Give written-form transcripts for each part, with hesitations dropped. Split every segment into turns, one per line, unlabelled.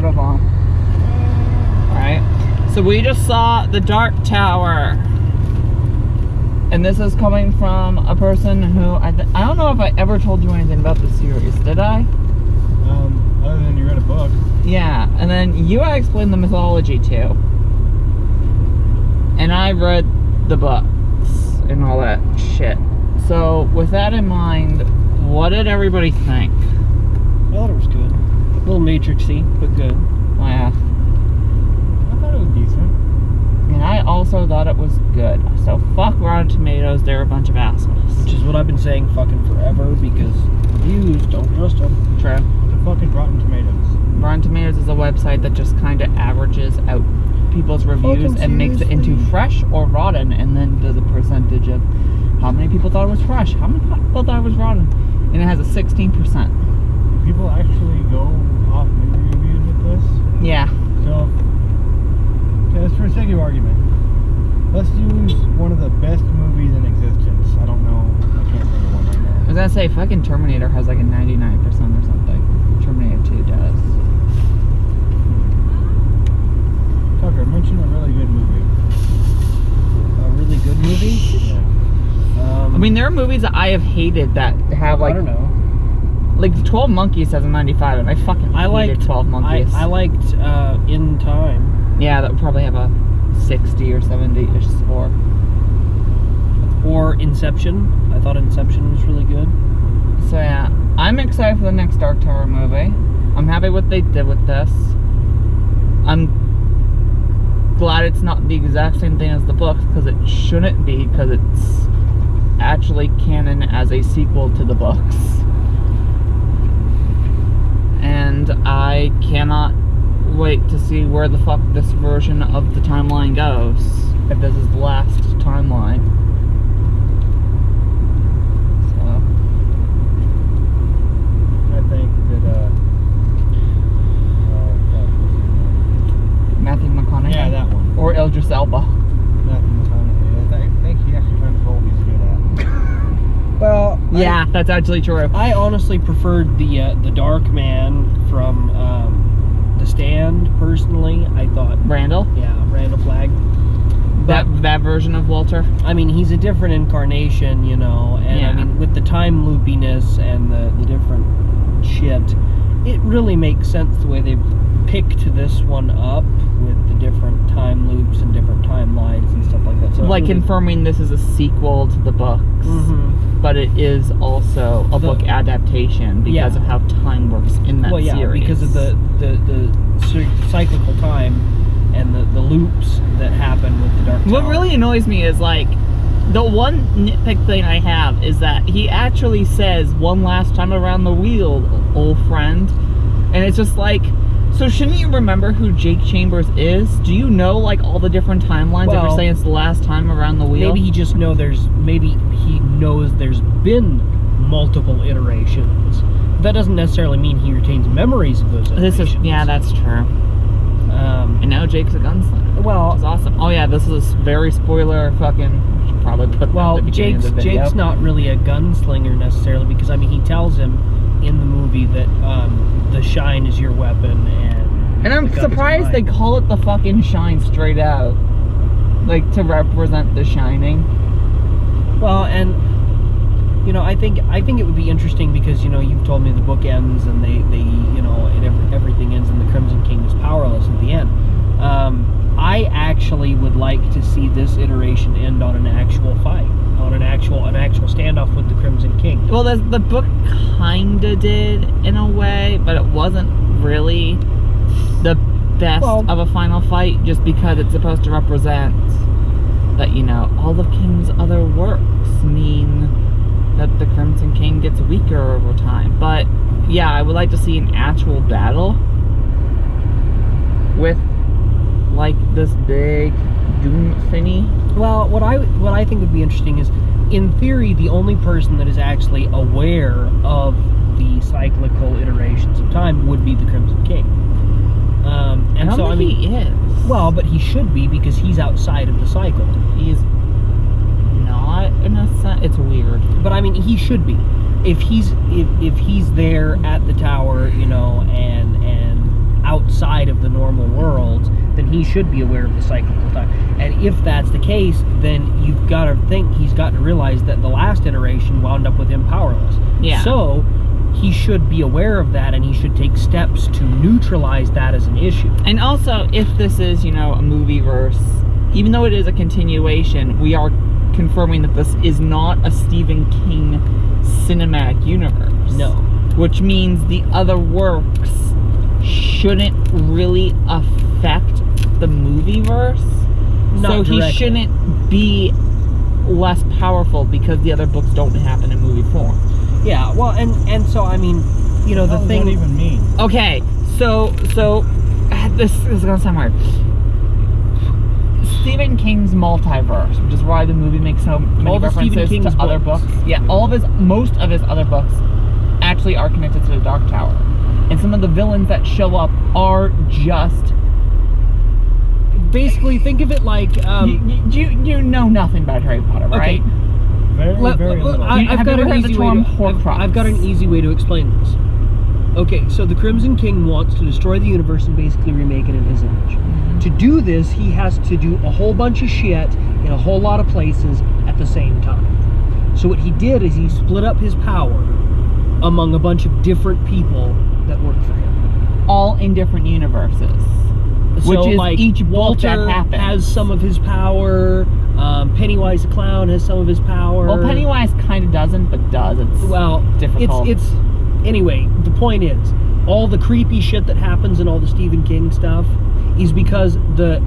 photos on. Alright. So we just saw the Dark Tower. And this is coming from a person who, I don't know if I ever told you anything about the series, did I?
Other than you read a book.
Yeah, and then you explained the mythology too. And I read the books and all that shit. So with that in mind, what did everybody think?
I thought it was good. A little Matrixy, but good.
Yeah.
I thought it was decent.
And I also thought it was good. So fuck Rotten Tomatoes, they're a bunch of assholes.
Which is what I've been saying fucking forever, because reviews, don't trust them.
True.
What the fuck is Rotten Tomatoes?
Rotten Tomatoes is a website that just kind of averages out people's reviews and makes it into fresh or rotten, and then does a percentage of how many people thought it was fresh, how many people thought it was rotten, and it has a 16%.
People actually go off movie reviews with this?
Yeah.
So, okay, let's for the sake of argument, let's use one of the best movies in existence. I don't know, I can't think of one right now.
I was gonna say, fucking Terminator has like a 99% or something. Terminator 2 does.
Tucker, mention a really good movie.
A really good movie?
Yeah.
I mean, there are movies that I have hated that have like,
I don't know.
like 12 Monkeys has a 95, and I fucking hated 12 Monkeys.
I liked In Time.
Yeah, that would probably have a 60 or 70-ish score.
Or Inception. I thought Inception was really good.
So yeah, I'm excited for the next Dark Tower movie. I'm happy what they did with this. I'm glad it's not the exact same thing as the books, because it shouldn't be, because it's actually canon as a sequel to the books. And I cannot wait to see where the fuck this version of the timeline goes, if this is the last timeline. So
I think that,
Matthew McConaughey?
yeah, that one.
Or Idris Elba.
Matthew McConaughey. I think he actually kind of told me to do that.
Well,
Yeah, that's actually true.
I honestly preferred the Dark Man from The Stand, personally. I thought...
Randall?
Yeah, Randall Flagg.
That version of Walter?
I mean, he's a different incarnation, you know, and
Yeah.
I mean, with the time loopiness and the different shit, it really makes sense the way they've picked this one up with the different time loops and different timelines and stuff like that. So
Like
really,
confirming this is a sequel to the books, but it is also a book adaptation because of how time works in that series.
Because of the cyclical time and the loops that happen with the Dark Tower.
What really annoys me is, like, the one nitpick thing I have is that he actually says one last time around the wheel, old friend, and it's just like, so shouldn't you remember who Jake Chambers is? Do you know, like, all the different timelines if you're saying it's the last time around the wheel?
Maybe he just maybe he knows there's been multiple iterations. That doesn't necessarily mean he retains memories of those iterations.
Yeah, that's true. And now Jake's a gunslinger.
Well,
which is awesome. Oh yeah, this is very spoiler fucking. Should probably put that at the beginning of the video.
Jake's not really a gunslinger necessarily, because I mean he tells him in the movie that the shine is your weapon, and
I'm surprised they call it the fucking shine straight out, like to represent the shining.
Well, and you know, I think it would be interesting because, you know, you've told me the book ends and they you know, everything ends and the Crimson King is powerless at the end. I actually would like to see this iteration end on an actual fight, on an actual standoff with the Crimson King.
Well, the book kinda did in a way, but it wasn't really the best of a final fight, just because it's supposed to represent that, you know, all of King's other works mean that the Crimson King gets weaker over time. But yeah, I would like to see an actual battle with like this big doom thingy.
Well, what I think would be interesting is, in theory, the only person that is actually aware of the cyclical iterations of time would be the Crimson King. And so I mean,
he is.
Well, but he should be, because he's outside of the cycle.
He's not in a sense. It's weird.
But I mean, he should be. If he's there at the tower, you know, and outside he should be aware of the cyclical time. And if that's the case, then you've got to think he's got to realize that the last iteration wound up with him powerless.
Yeah.
So he should be aware of that, and he should take steps to neutralize that as an issue.
And also, if this is, you know, a movie verse, even though it is a continuation, we are confirming that this is not a Stephen King cinematic universe.
No.
Which means the other works shouldn't really affect the movie verse.
Not
so he
directly.
shouldn't be less powerful because the other books don't happen in movie form.
Yeah, well, and so, I mean, you know, the
What
thing...
does that even mean?
Okay, so this is gonna sound weird. Stephen King's multiverse, which is why the movie makes so many
All the Stephen
references
King's
to other
books.
books. Yeah, most of his other books actually are connected to the Dark Tower. And some of the villains that show up are just...
Basically, think of it like...
you know nothing about Harry Potter, right?
Okay.
Very little.
Have you ever heard the term Horcrux?
I've got an easy way to explain this. Okay, so the Crimson King wants to destroy the universe and basically remake it in his image. To do this, he has to do a whole bunch of shit in a whole lot of places at the same time. So what he did is he split up his power among a bunch of different people that work for him.
All in different universes.
So,
Which is
like,
each book
Walter
that happens.
has some of his power. Pennywise the Clown has some of his power.
Well, Pennywise kind of doesn't, but does. It's difficult.
It's anyway. The point is, all the creepy shit that happens in all the Stephen King stuff is because the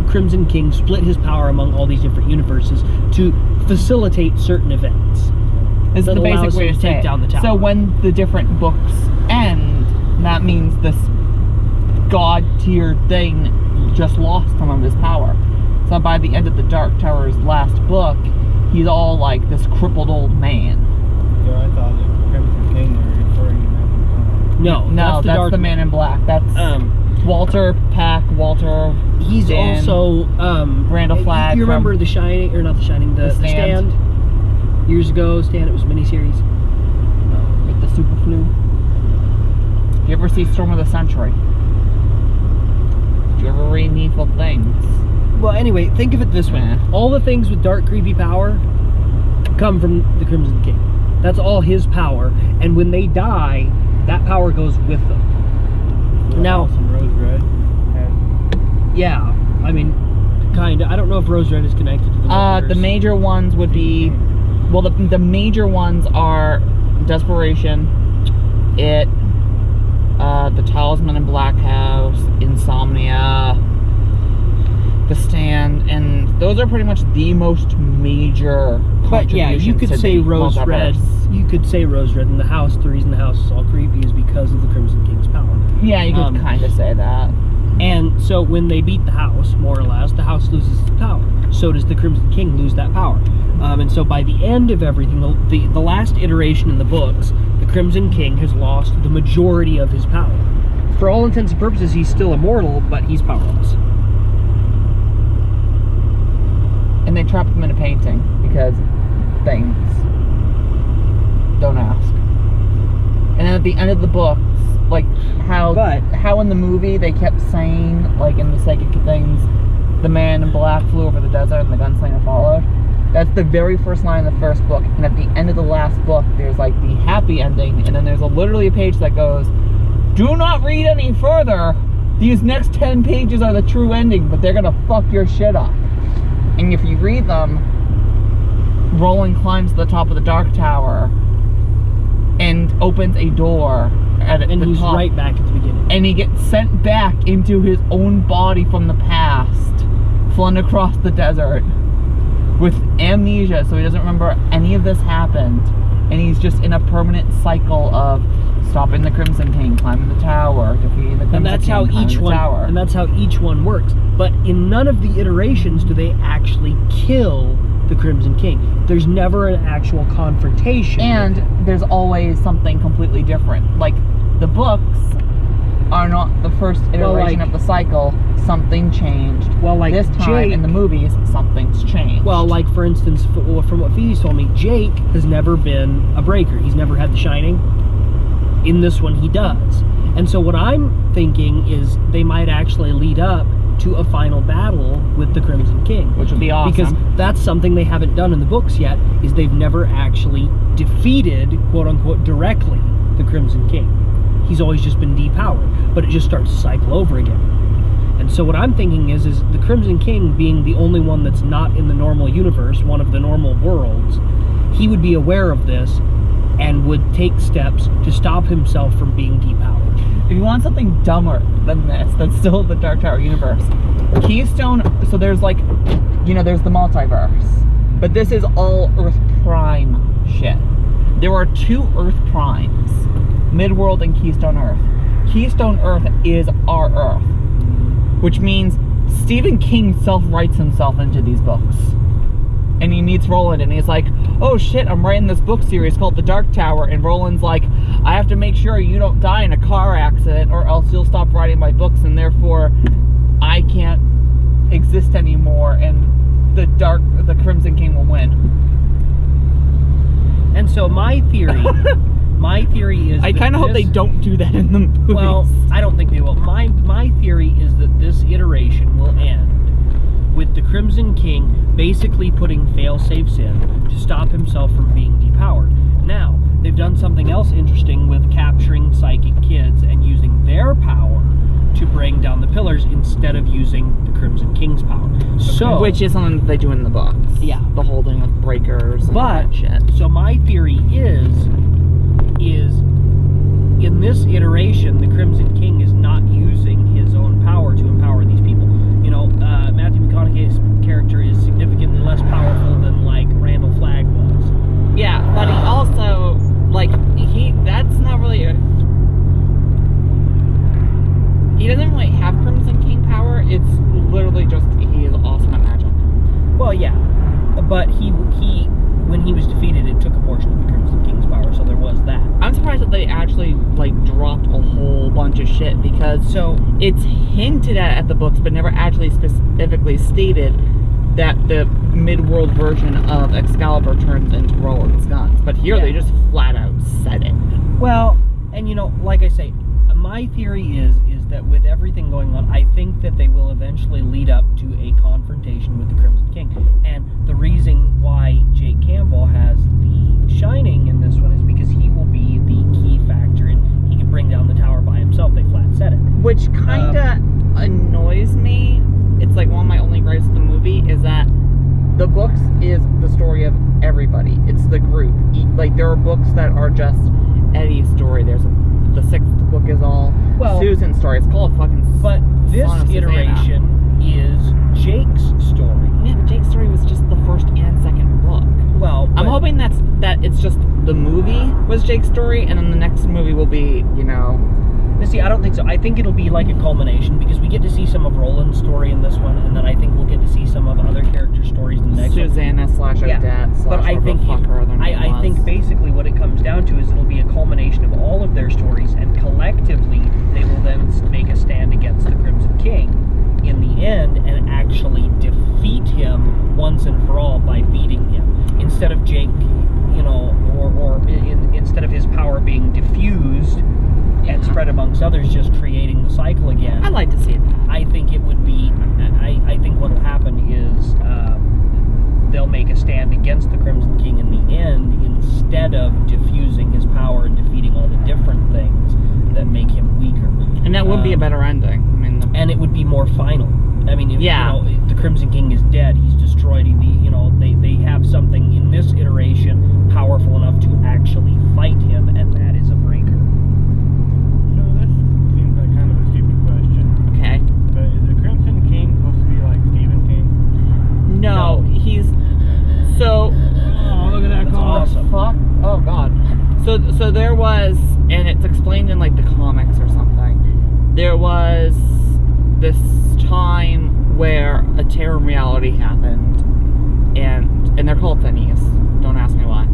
Crimson King split his power among all these different universes to facilitate certain events.
This is the basic way to
take down the tower.
So when the different books end, that means this god tier thing just lost some of his power. So by the end of the Dark Tower's last book, he's all like this crippled old man.
Yeah, I thought that Crimson King were referring to that.
No,
that's the Man in Black. That's Walter Pack, Walter.
He's
Dan,
also
Randall Flagg.
You remember The Shining, or not The Shining, the Stand. Years ago, Stand. It was a miniseries
with the super flu. Did you ever see Storm of the Century? Did you ever read Needful Things?
Well, anyway, think of it this way. All the things with dark, creepy power come from the Crimson King. That's all his power. And when they die, that power goes with them. Now,
Some Rose Red.
yeah, I mean, kind of. I don't know if Rose Red is connected to the multiverse.
The major ones would be... Well, the major ones are Desperation, It, The Talisman in Black House, Insomnia, The Stand, and those are pretty much the most major contributions.
But yeah, you could
to
say
the
Rose Red.
multiverse.
You could say Rose Red in the house. The reason the house is all creepy is because of the Crimson King's power.
Yeah, you could kind of say that.
And so when they beat the house, more or less, the house loses its power. So does the Crimson King lose that power. And so by the end of everything, the last iteration in the books, the Crimson King has lost the majority of his power. For all intents and purposes, he's still immortal, but he's powerless.
And they trap him in a painting because things. Don't ask. And then at the end of the books, like how in the movie they kept saying, like in the psychic things, the man in black flew over the desert and the gunslinger followed. That's the very first line of the first book. And at the end of the last book, there's like the happy ending, and then there's literally a page that goes, "Do not read any further. These next 10 pages are the true ending, but they're gonna fuck your shit up." And if you read them, Roland climbs to the top of the Dark Tower and opens a door at the top.
And he's right back at the beginning.
And he gets sent back into his own body from the past, flown across the desert with amnesia, so he doesn't remember any of this happened. And he's just in a permanent cycle of stopping the Crimson King, climbing the tower, defeating the Crimson
And that's
King,
how
climbing
each
the
one.
tower.
And that's how each one works. But in none of the iterations do they actually kill the Crimson King. There's never an actual confrontation.
And there's always something completely different. Like, the books are not the first iteration of the cycle. Something changed.
Well, like
this time
Jake,
in the movies, something's changed.
Well, like for instance, from what Phoebe told me, Jake has never been a breaker. He's never had the Shining. In this one, he does. And so what I'm thinking is they might actually lead up to a final battle with the Crimson King.
Which would be awesome.
Because that's something they haven't done in the books yet, is they've never actually defeated, quote-unquote, directly the Crimson King. He's always just been depowered, but it just starts to cycle over again. And so what I'm thinking is the Crimson King being the only one that's not in the normal universe, one of the normal worlds, he would be aware of this and would take steps to stop himself from being depowered.
If you want something dumber than this, that's still the Dark Tower universe, Keystone, so there's like, there's the multiverse, but this is all Earth Prime shit. There are 2 Earth Primes, Midworld and Keystone Earth. Keystone Earth is our Earth, which means Stephen King self-writes himself into these books. And he meets Roland and he's like, oh shit, I'm writing this book series called The Dark Tower, and Roland's like, I have to make sure you don't die in a car accident or else you'll stop writing my books and therefore I can't exist anymore and the Crimson King will win.
And so my theory is
I kind of hope they don't do that in the movies.
Well, I don't think they will. My theory is that this iteration will end with the Crimson King basically putting fail-safes in to stop himself from being depowered. Now, they've done something else interesting with capturing psychic kids and using their power to bring down the pillars instead of using the Crimson King's power. So,
which is something that they do in the books.
Yeah.
The holding of breakers and all that shit.
So my theory is in this iteration, the Crimson King is not using his own power to empower these people. Matthew McConaughey's character is significantly less powerful than, like, Randall Flagg was.
Yeah, but he also, like, that's not really he doesn't really have Crimson King power. It's literally just, he is awesome at magic.
Well, yeah, but he when he was defeated, it took a portion of the Crimson King's power, so there was that.
I'm surprised that they actually, like, dropped a whole bunch of shit, because it's hinted at the books, but never actually specifically stated that the Midworld version of Excalibur turns into Roland's guns. But here they just flat out said it.
Well, and like I say, my theory is that with everything going on, I think that they will eventually lead up to a confrontation with the Crimson King. And the reason why Jake Campbell has the Shining in this one is because he will be the key factor, and he can bring down the tower by himself. They flat said it.
Which kinda annoys me. It's like one of my only gripes with the movie is that the books is the story of everybody. It's the group. Like, there are books that are just Eddie's story. The 6th book is all Susan's story. It's called fucking.
But this iteration is Jake's story.
Yeah, but Jake's story was just the 1st and 2nd book.
Well,
I'm hoping that it's just the movie was Jake's story, and then the next movie will be,
See, I don't think so. I think it'll be like a culmination, because we get to see some of Roland's story in this one, and then I think we'll get to see some of other character stories in the next
Susanna
one.
Odette
But I think I think basically what it comes down to is it'll be a culmination of all of their stories, and collectively they will then make a stand against the Crimson King in the end and actually defeat him once and for all by beating him, instead of Jake, instead of his power being diffused and spread amongst others, just creating the cycle again.
I'd like to see that.
I think it would be, I think what will happen is they'll make a stand against the Crimson King in the end, instead of diffusing his power and defeating all the different things that make him weaker.
And that would be a better ending. I mean,
and it would be more final. I mean, if, the Crimson King is dead, he's destroyed, they have something in this iteration powerful enough to actually fight him, and that is a breaker.
So this seems like kind of a stupid question.
Okay.
But is the Crimson King supposed to be like Stephen King?
No, he's so.
Oh, look at that car!
Awesome.
Fuck! Oh god. So there was, and it's explained in like the comics or something. There was this time where a tear in reality happened, and they're called thinnies. Don't ask me why.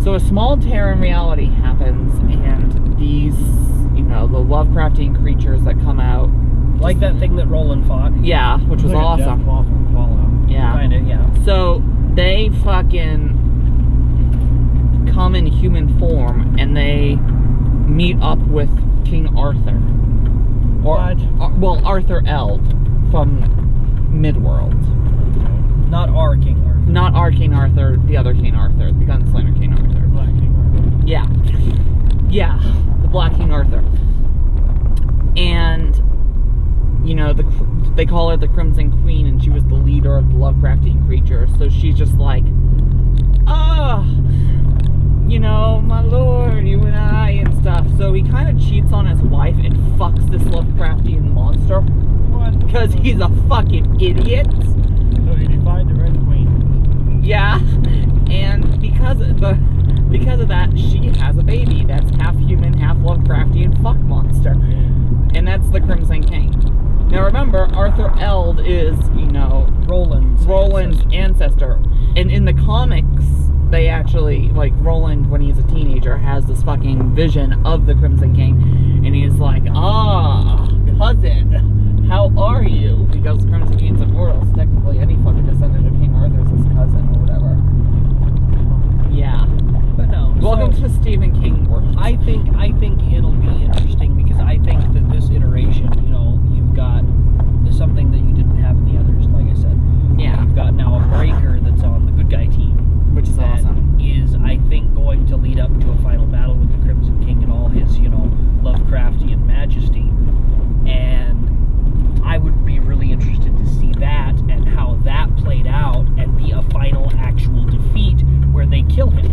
So a small tear in reality happens, and these, the Lovecraftian creatures that come out.
Like that thing that Roland fought.
Yeah, which was
like
awesome.
A Fallout.
Yeah.
Kinda, yeah.
So they fucking come in human form, and they meet up with King Arthur. Or,
What?
well, Arthur Eld from Midworld.
Not our King Arthur.
Not our King Arthur, the other King Arthur, the Gunslinger King Arthur.
Black King Arthur.
Yeah. Yeah, the Black King Arthur. And, you know, they call her the Crimson Queen, and she was the leader of the Lovecraftian creatures. So she's just like, you know, my lord, you and I, and stuff. So he kind of cheats on his wife and fucks this Lovecraftian monster.
What?
Because he's a fucking idiot.
So he defied the Red Queen.
Yeah. And because of that, she has a baby that's half human, half Lovecraftian fuck monster. And that's the Crimson King. Now remember, Arthur Eld is, you know, Roland's ancestor. And in the comics, they actually, like, Roland, when he's a teenager, has this fucking vision of the Crimson King. And he's like, cousin, how are you? Because Crimson King's immortal, so technically any fucking descendant of King Arthur is his cousin or whatever. Yeah.
But no.
Welcome to Stephen King world.
I think it'll be interesting because I think that this iteration, you know, you've got something that you didn't have in the others, like I said.
Yeah.
You've got now a breaker that's on the good guy team.
Which is
that
awesome.
Is, I think, going to lead up to a final battle with the Crimson King and all his, you know, Lovecraftian majesty. And I would be really interested to see that and how that played out and be a final actual defeat where they kill him.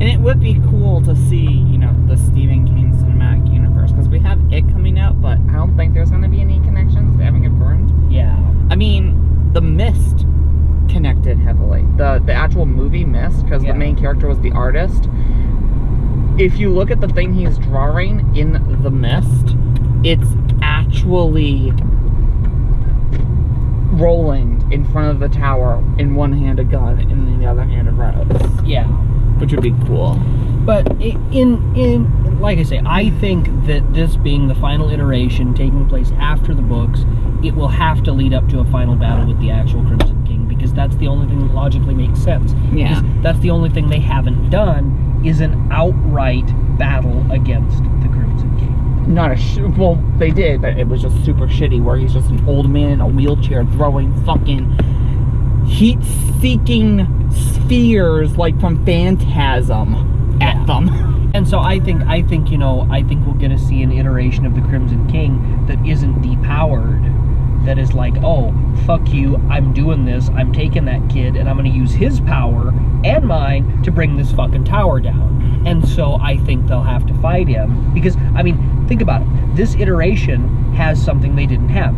And it would be cool to see, you know, the Stephen King cinematic universe, because we have it coming out, but I don't think there's going to be any connections. They haven't confirmed.
Yeah.
I mean, The Mist connected heavily. The actual movie Mist, because the main character was the artist. If you look at the thing he's drawing in The Mist, it's actually Roland in front of the tower, in one hand a gun, and in the other hand a rose.
Yeah.
Which would be cool.
But in like I say, I think that this being the final iteration taking place after the books, it will have to lead up to a final battle with the actual Crimson King, because that's the only thing that logically makes sense.
Yeah.
Because that's the only thing they haven't done is an outright battle against the Crimson King.
Not a well, they did, but it was just super shitty, where he's just an old man in a wheelchair throwing fucking heat-seeking spheres like from Phantasm at them.
And so I think you know, I think we'll get to see an iteration of the Crimson King that isn't depowered, that is like, oh, fuck you, I'm doing this, I'm taking that kid, and I'm gonna use his power and mine to bring this fucking tower down. And so I think they'll have to fight him, because, I mean, think about it, this iteration has something they didn't have.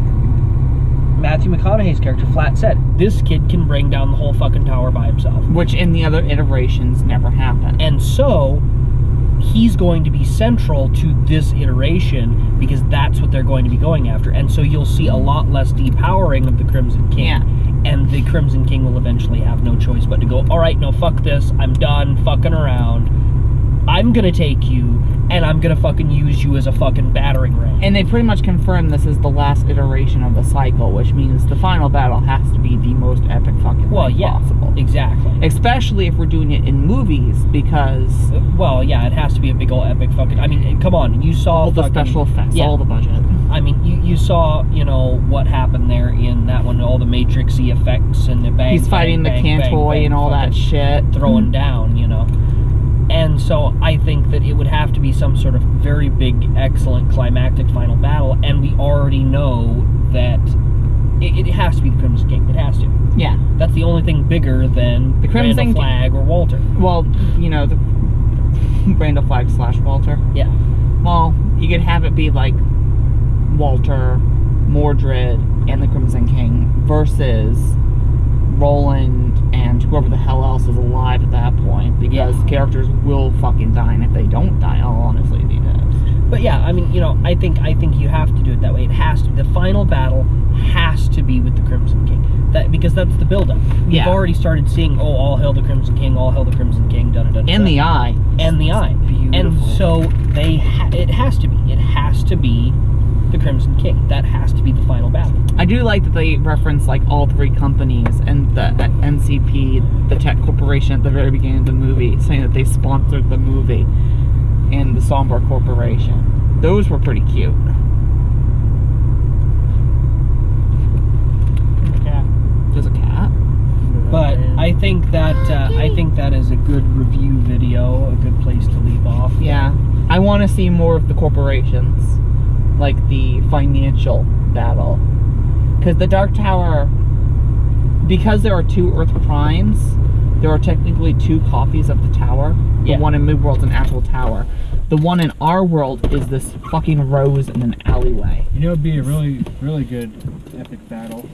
Matthew McConaughey's character flat said, this kid can bring down the whole fucking tower by himself.
Which in the other iterations never happened.
And so, he's going to be central to this iteration because that's what they're going to be going after. And so you'll see a lot less depowering of the Crimson King.
Yeah.
And the Crimson King will eventually have no choice but to go, alright, no, fuck this, I'm done fucking around. I'm gonna take you, and I'm gonna fucking use you as a fucking battering ram.
And they pretty much confirmed this is the last iteration of the cycle, which means the final battle has to be the most epic fucking thing possible.
Exactly.
Especially if we're doing it in movies, because...
Well, yeah, it has to be a big old epic fucking... I mean, come on, you saw...
all the special effects, all the budget.
I mean, you saw, you know, what happened there in that one, all the Matrix-y effects and the bang,
he's fighting
bang,
the
bang,
Cantoy
bang,
and all that shit.
Throwing down, you know. And so I think that it would have to be some sort of very big, excellent, climactic final battle, and we already know that it has to be the Crimson King. It has to.
Yeah.
That's the only thing bigger than
the Crimson
Randall Flagg or Walter.
Well, you know, the Randall Flagg / Walter.
Yeah.
Well, you could have it be like Walter, Mordred, and the Crimson King versus Roland and whoever the hell else is alive at that point, because characters will fucking die, and if they don't die, I'll honestly be pissed.
But yeah, I mean, you know, I think you have to do it that way. It has to. The final battle has to be with the Crimson King. Because that's the build-up. We've already started seeing, oh, all hail the Crimson King, all hail the Crimson King, da-da-da-da.
And the Eye.
And the Eye.
Beautiful.
And so it has to be. It has to be the Crimson King. That has to be the final battle.
I do like that they reference like all three companies and the NCP, the tech corporation at the very beginning of the movie, saying that they sponsored the movie, and the Sombra Corporation. Those were pretty cute.
But I think that is a good review video, a good place to leave off.
Yeah. I want to see more of the corporations, like the financial battle. Because the Dark Tower, because there are 2 Earth Primes, there are technically 2 copies of the tower. The one in Midworld's an actual tower. The one in our world is this fucking rose in an alleyway.
You know, it'd be a really, really good epic battle.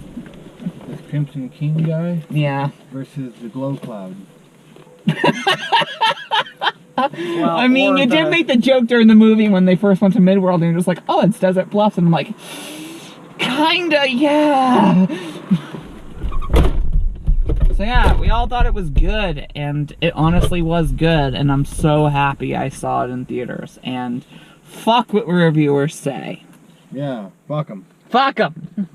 This Crimson King guy.
Yeah.
Versus the Glow Cloud.
Well, I mean, you did make the joke during the movie when they first went to Midworld, and you're just like, oh, it's Desert Bluffs, and I'm like, kinda, yeah. So yeah, we all thought it was good, and it honestly was good, and I'm so happy I saw it in theaters, and fuck what reviewers say.
Yeah, fuck 'em.
Fuck 'em.